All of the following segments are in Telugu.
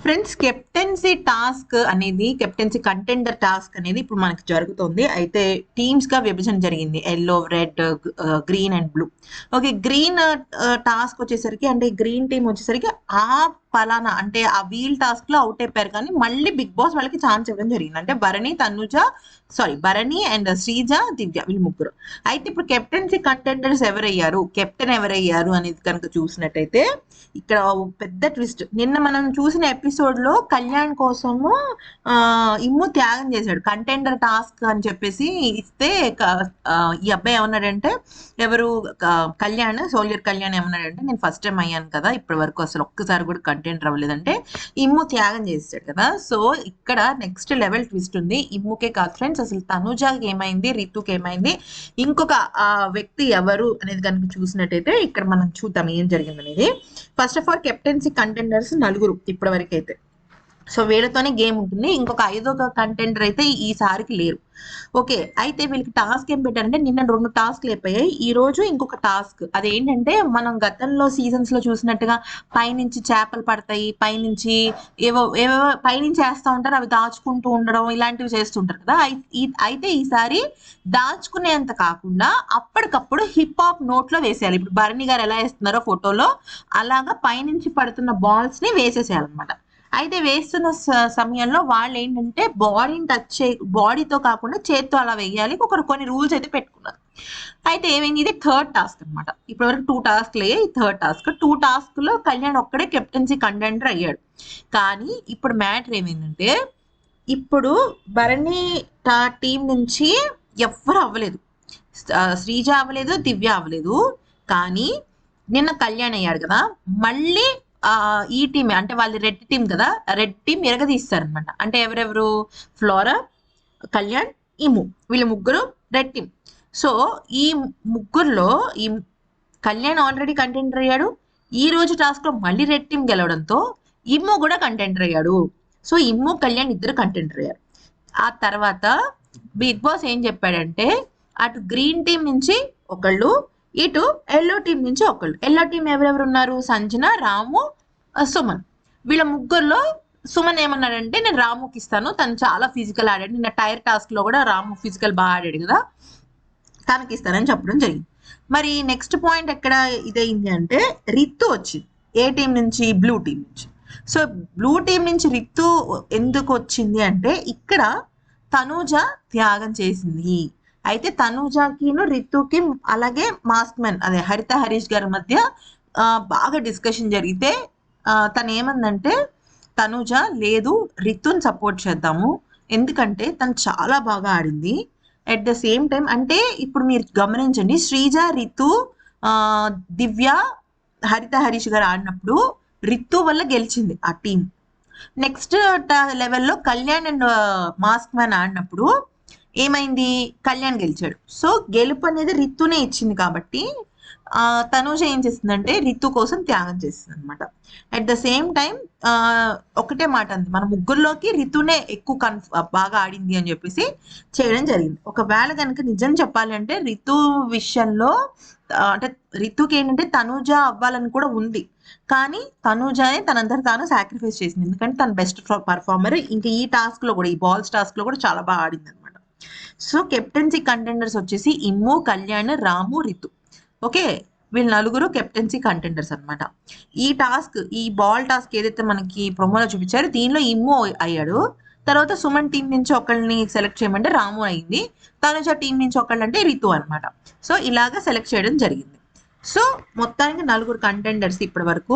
ఫ్రెండ్స్, కెప్టెన్సీ కంటెండర్ టాస్క్ అనేది ఇప్పుడు మనకి జరుగుతుంది. అయితే టీమ్స్ గా విభజన జరిగింది. Yellow, red, green and blue. Okay, green task వచ్చేసరికి, అంటే గ్రీన్ టీం వచ్చేసరికి ఆ పలానా అంటే ఆ వీల్ టాస్క్ లో అవుట్ అయిపోయారు, కానీ మళ్ళీ బిగ్ బాస్ వాళ్ళకి ఛాన్స్ ఇవ్వడం జరిగింది. అంటే భరణి అండ్ శ్రీజ, దివ్య, వీళ్ళు ముగ్గురు. అయితే ఇప్పుడు కెప్టెన్సీ కంటెండర్స్ ఎవరయ్యారు, కెప్టెన్ ఎవరయ్యారు అనేది కనుక చూసినట్టయితే ఇక్కడ పెద్ద ట్విస్ట్. నిన్న మనం చూసిన ఎపిసోడ్ లో కళ్యాణ్ కోసము ఇమ్ము త్యాగం చేశాడు. కంటెండర్ టాస్క్ అని చెప్పేసి ఇస్తే ఈ అబ్బాయి ఏమన్నాడంటే, ఎవరు సోల్జర్ కళ్యాణ్ ఏమన్నాడంటే, నేను ఫస్ట్ టైం అయ్యాను కదా, ఇప్పటి వరకు అసలు ఒక్కసారి కూడా కంటెండర్ అవ్వలేదంటే ఇమ్ము త్యాగం చేస్తాడు కదా. సో ఇక్కడ నెక్స్ట్ లెవెల్ ట్విస్ట్ ఉంది. ఇమ్ముకే కాదు ఫ్రెండ్స్, అసలు తనుజాకి ఏమైంది, రితుకి ఏమైంది, ఇంకొక వ్యక్తి ఎవరు అనేది కనుక చూసినట్టయితే ఇక్కడ మనం చూద్దాం ఏం జరిగింది అనేది. First of all captaincy contenders 4 ఇప్పటి వరకు అయితే. సో వీళ్ళతోనే గేమ్ ఉంటుంది. ఇంకొక 5వ కంటెండర్ అయితే ఈసారికి లేరు. ఓకే, అయితే వీళ్ళకి టాస్క్ ఏం పెట్టారంటే, నిన్న 2 టాస్క్లు అయిపోయాయి, ఈ రోజు ఇంకొక టాస్క్. అదేంటంటే, మనం గతంలో సీజన్స్ లో చూసినట్టుగా పైనుంచి చేపలు పడతాయి, పైనుంచి ఏవో ఏవో పైనుంచి వేస్తూ ఉంటారు, అవి దాచుకుంటూ ఉండడం, ఇలాంటివి చేస్తుంటారు కదా. అయితే ఈసారి దాచుకునేంత కాకుండా అప్పటికప్పుడు హిప్ హాప్ నోట్ లో వేసేయాలి. ఇప్పుడు భరణి గారు ఎలా వేస్తున్నారో ఫోటోలో, అలాగా పైనుంచి పడుతున్న బాల్స్ ని వేసేసేయాలన్నమాట. అయితే వేస్తున్న సమయంలో వాళ్ళు ఏంటంటే, బాడీతో కాకుండా చేత్తో అలా వేయాలి. కొన్ని రూల్స్ అయితే పెట్టుకున్నారు. అయితే ఏమైంది, ఇది 3rd టాస్క్ అనమాట. ఇప్పటి వరకు 2 టాస్క్లు అయ్యాయి, 3rd టాస్క్. 2 టాస్క్ లో కళ్యాణ్ ఒక్కడే కెప్టెన్సీ కంటెండర్ అయ్యాడు. కానీ ఇప్పుడు మ్యాటర్ ఏమైందంటే, ఇప్పుడు భరణి టీం నుంచి ఎవ్వరు అవ్వలేదు. శ్రీజ అవ్వలేదు, దివ్య అవ్వలేదు. కానీ నిన్న కళ్యాణ్ అయ్యాడు కదా, మళ్ళీ ఈ టీం అంటే వాళ్ళది రెడ్ టీం కదా, రెడ్ టీం ఎరగదీస్తారనమాట. అంటే ఎవరెవరు, ఫ్లోరా, కళ్యాణ్, ఇము, వీళ్ళ ముగ్గురు రెడ్ టీం. సో ఈ ముగ్గురులో ఈ కళ్యాణ్ ఆల్రెడీ కంటెండర్ అయ్యాడు. ఈ రోజు టాస్క్ లో మళ్ళీ రెడ్ టీం గెలవడంతో ఇమ్ము కూడా కంటెండర్ అయ్యాడు. సో ఇమ్ము, కళ్యాణ్ ఇద్దరు కంటెండర్ అయ్యారు. ఆ తర్వాత బిగ్ బాస్ ఏం చెప్పాడంటే, అటు గ్రీన్ టీం నుంచి ఒకళ్ళు, ఇటు ఎల్లో టీం నుంచి ఒకళ్ళు. ఎల్లో టీం ఎవరెవరు ఉన్నారు, సంజన, రాము, సుమన్. వీళ్ళ ముగ్గురులో సుమన్ ఏమన్నాడంటే, నేను రాముకి ఇస్తాను, తను చాలా ఫిజికల్ ఆడాడు, నిన్న టైర్ టాస్క్ లో కూడా రాము ఫిజికల్ బాగా ఆడాడు కదా, తనకి ఇస్తానని చెప్పడం జరిగింది. మరి నెక్స్ట్ పాయింట్ ఎక్కడ ఇదైంది అంటే, రితు వచ్చింది ఏ టీం నుంచి, బ్లూ టీం నుంచి. సో బ్లూ టీం నుంచి రితు ఎందుకు వచ్చింది అంటే, ఇక్కడ తనూజ త్యాగం చేసింది. అయితే తనూజకిను రితుకి అలాగే మాస్క్ మ్యాన్ అదే హరిత హరీష్ గారి మధ్య బాగా డిస్కషన్ జరిగితే తను ఏమందంటే, తనూజ లేదు, రితుని సపోర్ట్ చేద్దాము, ఎందుకంటే తను చాలా బాగా ఆడింది. అట్ ద సేమ్ టైం అంటే ఇప్పుడు మీరు గమనించండి, శ్రీజ, రితు, దివ్య, హరిత హరీష్ గారు ఆడినప్పుడు రితు వల్ల గెలిచింది ఆ టీం. నెక్స్ట్ లెవెల్లో కళ్యాణ్ అండ్ మాస్క్ మ్యాన్ ఆడినప్పుడు ఏమైంది, కళ్యాణ్ గెలిచాడు. సో గెలుపు అనేది రితునే ఇచ్చింది కాబట్టి తనూజ ఏం చేస్తుందంటే రితు కోసం త్యాగం చేస్తుంది అనమాట. అట్ ద సేమ్ టైం ఒకటే మాట అంది, మన ముగ్గురులోకి రితునే ఎక్కువ బాగా ఆడింది అని చెప్పేసి చేయడం జరిగింది. ఒకవేళ కనుక నిజం చెప్పాలి అంటే, రితు విషయంలో అంటే రితుకి ఏంటంటే తనూజ అవ్వాలని కూడా ఉంది, కానీ తనూజనే తనందరూ తాను సాక్రిఫైస్ చేసింది, ఎందుకంటే తన బెస్ట్ పర్ఫార్మర్. ఇంకా ఈ టాస్క్ లో కూడా, ఈ బాల్స్ టాస్క్ లో కూడా చాలా బాగా ఆడింది అనమాట. సో కెప్టెన్సీ కంటెండర్స్ వచ్చేసి ఇమ్ము, కళ్యాణ్, రాము, రితు. ఓకే, వీళ్ళు 4 కెప్టెన్సీ కంటెండర్స్ అనమాట. ఈ బాల్ టాస్క్ ఏదైతే మనకి ప్రొమోలో చూపించారో, దీనిలో ఇమ్ము అయ్యాడు. తర్వాత సుమన్ టీం నుంచి ఒకళ్ళని సెలెక్ట్ చేయమంటే రాము అయింది, తనుజ టీం నుంచి ఒకళ్ళంటే రితు అనమాట. సో ఇలాగా సెలెక్ట్ చేయడం జరిగింది. సో మొత్తానికి 4 కంటెండర్స్ ఇప్పటి వరకు.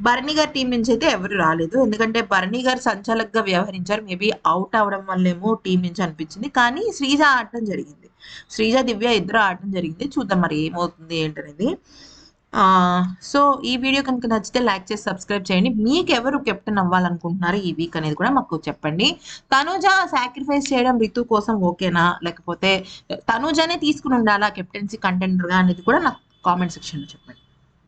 భరణి గారి టీం నుంచి అయితే ఎవరు రాలేదు, ఎందుకంటే భరణి గారు సంచాలకుగా వ్యవహరించారు. మేబీ అవుట్ అవడం వల్లేమో టీం నుంచి అనిపించింది. కానీ శ్రీజ ఆడటం జరిగింది, శ్రీజ, దివ్య ఇద్దరు ఆడటం జరిగింది. చూద్దాం మరి ఏమవుతుంది ఏంటనేది. సో ఈ వీడియో కనుక నచ్చితే లైక్ చేసి సబ్స్క్రైబ్ చేయండి. మీకు ఎవరు కెప్టెన్ అవ్వాలనుకుంటున్నారు ఈ వీక్ అనేది కూడా మాకు చెప్పండి. తనూజ సాక్రిఫైస్ చేయడం రితు కోసం ఓకేనా, లేకపోతే తనూజనే తీసుకుని ఉండాలా కెప్టెన్సీ కంటెండర్గా అనేది కూడా నాకు కామెంట్ సెక్షన్లో చెప్పండి.